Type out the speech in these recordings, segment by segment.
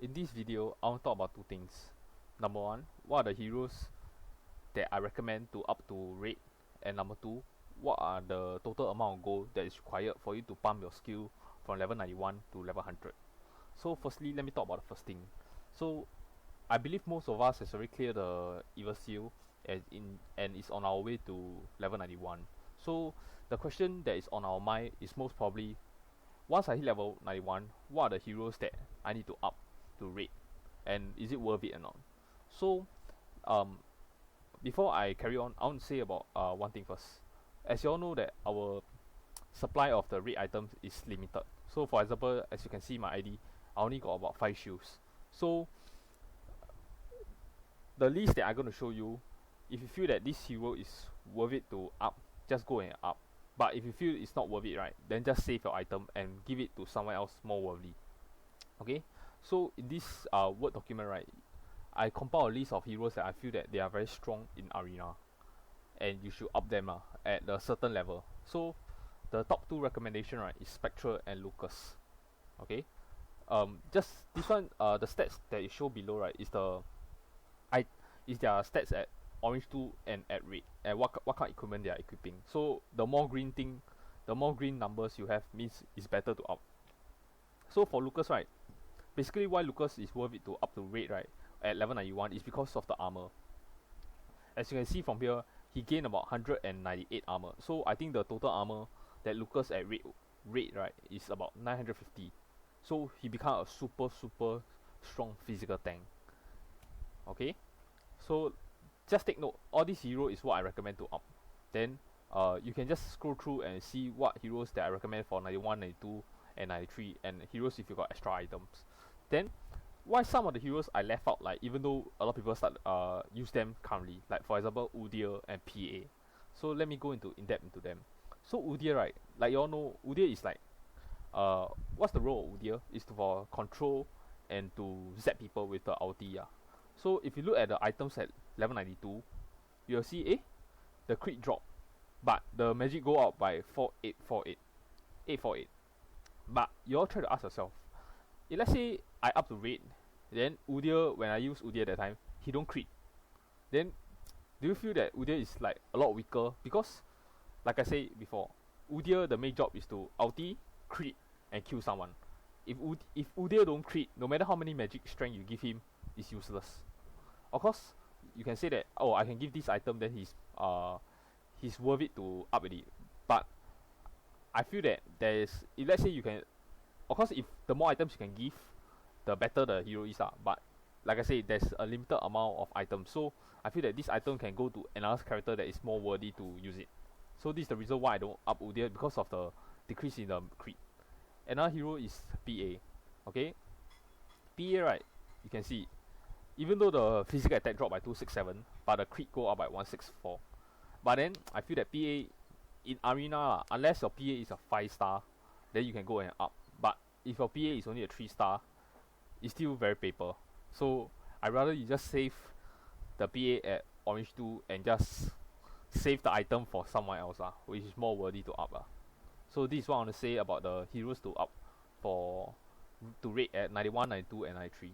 In this video, I want to talk about two things. Number one, what are the heroes that I recommend to up to rate? And number two, what are the total amount of gold that is required for you to pump your skill from level 91 to level 100. So firstly, let me talk about the first thing. So I believe most of us has already cleared the evil seal and is on our way to level 91. So the question that is on our mind is most probably, once I hit level 91, what are the heroes that I need to up to rate, and is it worth it or not? So um before I carry on, I want to say about one thing first. As you all know that our supply of the raid items is limited. So for example, as you can see my ID, I only got about 5 shields. So the list that I'm going to show you, if you feel that this hero is worth it to up, just go and up. But if you feel it's not worth it, right, then just save your item and give it to someone else more worthy. Okay, so in this Word document, right, I compile a list of heroes that I feel that they are very strong in arena, and you should up them at a certain level. So the top two recommendation, right, is Spectre and Lucas. Okay, just this one, the stats that it show below, right, is their stats at orange 2 and at red, and what kind of equipment they are equipping. So the more green numbers you have means it's better to up. So for Lucas, right, basically why Lucas is worth it to up to red, right, at level 91 is because of the armor. As you can see from here, he gained about 198 armor. So I think the total armor that Lucas at red, right, is about 950. So he become a super strong physical tank. Okay, so just take note, all these heroes is what I recommend to up. Then you can just scroll through and see what heroes that I recommend for 91, 92 and 93, and heroes if you got extra items. Then why some of the heroes I left out, like even though a lot of people start use them currently, like for example Udyr and PA. So let me go in depth into them. So Udyr, right, like you all know, Udyr is like what's the role of Udyr is for control and to zap people with the ulti. So if you look at the items at level 92, you'll see the crit drop, but the magic go out by 848. But you all try to ask yourself, if let's say I up to raid, then Udyr, when I use Udyr that time, he don't crit. Then do you feel that Udyr is like a lot weaker? Because like I said before, Udyr, the main job is to ulti, crit, and kill someone. If Udyr don't crit, no matter how many magic strength you give him, it's useless. Of course, you can say that, oh, I can give this item, then he's worth it to up with it. But I feel that if let's say you can, of course, if the more items you can give, the better the hero is. But like I say, there's a limited amount of items. So I feel that this item can go to another character that is more worthy to use it. So this is the reason why I don't up Udyr, because of the decrease in the crit. Another hero is PA. Okay, PA, right, you can see, even though the physical attack dropped by 267, but the crit go up by 164. But then I feel that PA in arena, unless your PA is a 5-star, then you can go and up. But if your PA is only a 3-star, it's still very paper. So I rather you just save the PA at orange 2 and just save the item for someone else, which is more worthy to up. So this is what I want to say about the heroes to up to rate at 91, 92 and 93.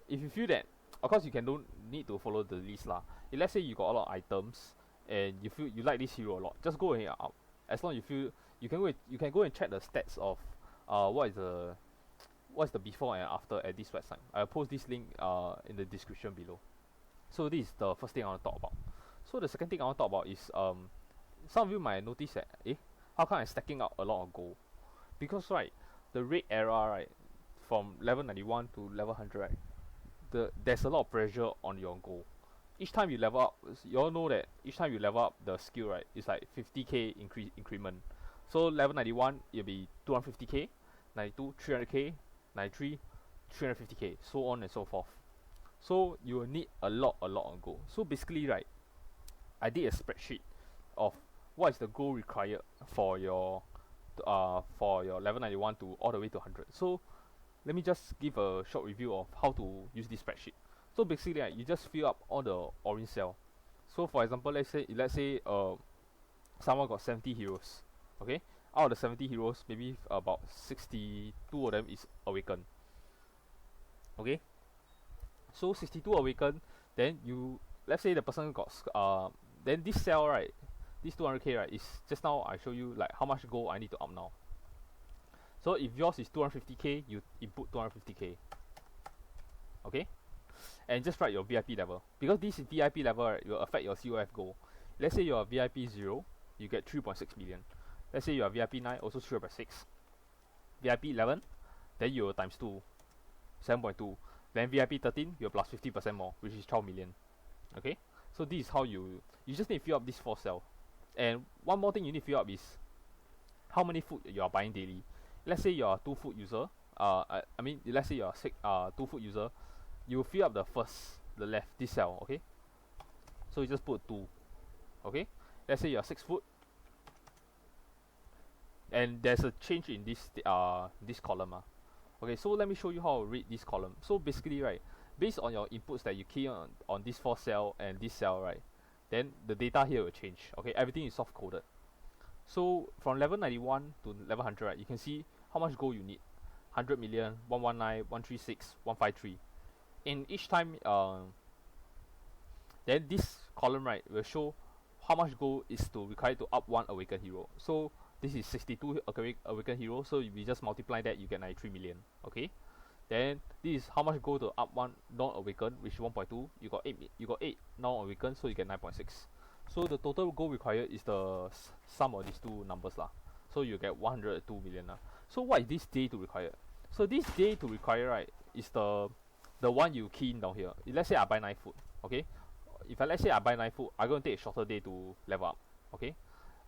If you feel that, of course you don't need to follow the list If let's say you got a lot of items and you feel you like this hero a lot, just go ahead and up. As long as you feel, you can go and check the stats of what's the before and after at this website. I'll post this link in the description below. So this is the first thing I want to talk about. So the second thing I want to talk about is some of you might notice that how come I'm stacking up a lot of gold? Because right, the raid era, right, from level 91 to level 100, right, there's a lot of pressure on your goal. Each time you level up, you all know that each time you level up the skill, right, it's like 50k increment. So level 91 it'll be 250k, 92 300k, 93 350k, so on and so forth. So you will need a lot of gold. So basically, right, I did a spreadsheet of what is the goal required for your level 91 to all the way to 100. So let me just give a short review of how to use this spreadsheet. So basically, you just fill up all the orange cell. So for example, let's say someone got 70 heroes. Okay, out of the 70 heroes, maybe about 62 of them is awakened. Okay, so 62 awaken, then you, let's say the person got then this cell, right, this 200k, right, is just now I show you like how much gold I need to up now. So if yours is 250k, you input 250k. Okay, and just write your VIP level, because this VIP level, right, will affect your COF goal. Let's say you're VIP 0, you get 3.6 million. Let's say you're VIP 9, also 3.6. VIP 11, then you times 2, 7.2. Then VIP 13, you're plus 50% more, which is 12 million. Okay, so this is how you just need to fill up this 4 cell. And one more thing you need to fill up is how many food you are buying daily. Let's say you're a 2 food user. Let's say you're a 2 food user. You fill up the left, this cell. Okay, so you just put 2. Okay, let's say you're 6 food, and there's a change in this column. Okay, so let me show you how to read this column. So basically, right, based on your inputs that you key on this 4 cell and this cell, right, then the data here will change. Okay, everything is soft coded. So from level 91 to level 100, right, you can see how much gold you need: 100 million, 119, 136, 153. In each time, then this column, right, will show how much gold is required to up 1 awakened hero. So this is 62 awakened hero, so if you just multiply that, you get 93 million. Okay, then this is how much gold to up 1 non-awakened, which is 1.2. You got 8 non-awakened, so you get 9.6. So the total gold required is the sum of these two numbers lah. So you get 102 million lah. So what is this day to require? So this day to require, right, is the one you key in down here. Let's say I buy 9 food. Okay, let's say I buy 9 food, I'm going to take a shorter day to level up. Okay,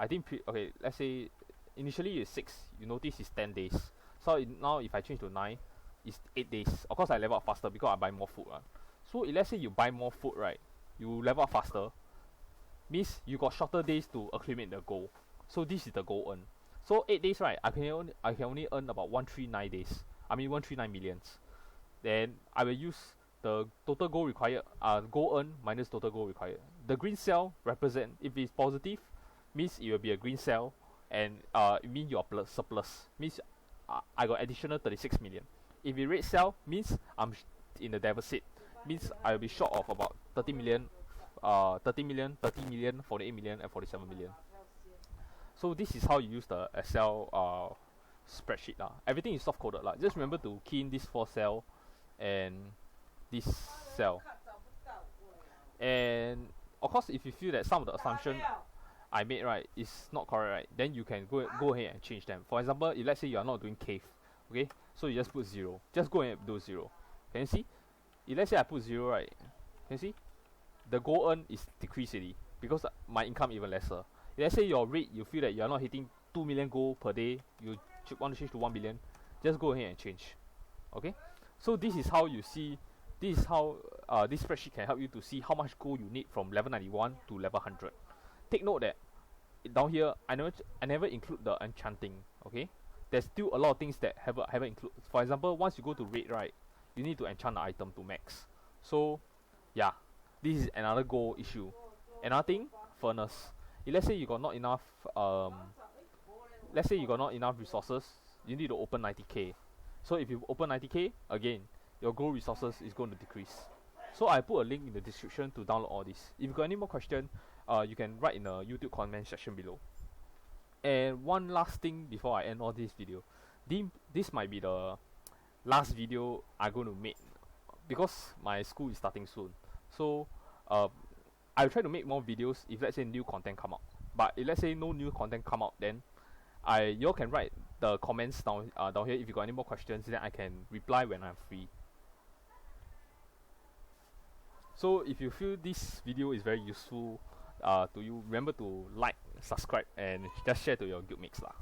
I think okay, let's say initially it's 6, you notice it's 10 days. So now if I change to 9, it's 8 days. Of course I level up faster because I buy more food. So let's say you buy more food, right, you level up faster, means you got shorter days to accumulate the gold. So this is the gold earn. So 8 days, right, I can only earn about 139 days. 139 millions. Then I will use the total gold required, gold earn minus total gold required. The green cell represent, if it's positive, means it will be a green cell, and it means you are surplus. Means I got additional 36 million. If it red cell, means I'm in the deficit. Means I will be short of about 30 million, 30 million, 30 million, 48 million, and 47 million. So this is how you use the Excel spreadsheet. Everything is soft coded. Just remember to key in this 4 cell and this cell. And of course, if you feel that some of the assumption I made, right, is not correct, right, then you can go ahead and change them. For example, if let's say you are not doing cave, okay, so you just put 0. Just go ahead and do 0. Can you see? If let's say I put 0, right, can you see? The gold earn is decreased already because my income even lesser. If let's say your rate, you feel that you are not hitting 2 million gold per day, you want to change to 1 billion, just go ahead and change. Okay, so this is how you see. This is how this spreadsheet can help you to see how much gold you need from level 91 to level 100. Take note that down here I never include the enchanting. Okay, there's still a lot of things that haven't included. For example, once you go to raid, right, you need to enchant the item to max. So yeah, this is another goal issue. Another thing, furnace. If let's say you got not enough resources, you need to open 90k. So if you open 90k, again, your gold resources is going to decrease. So I put a link in the description to download all this. If you got any more question, you can write in the YouTube comment section below. And one last thing before I end all this video, this might be the last video I'm going to make because my school is starting soon. So I'll try to make more videos if let's say new content come out. But if let's say no new content come out, then y'all can write the comments down here if you got any more questions, then I can reply when I'm free. So if you feel this video is very useful to you, remember to like, subscribe, and just share to your guildmates lah.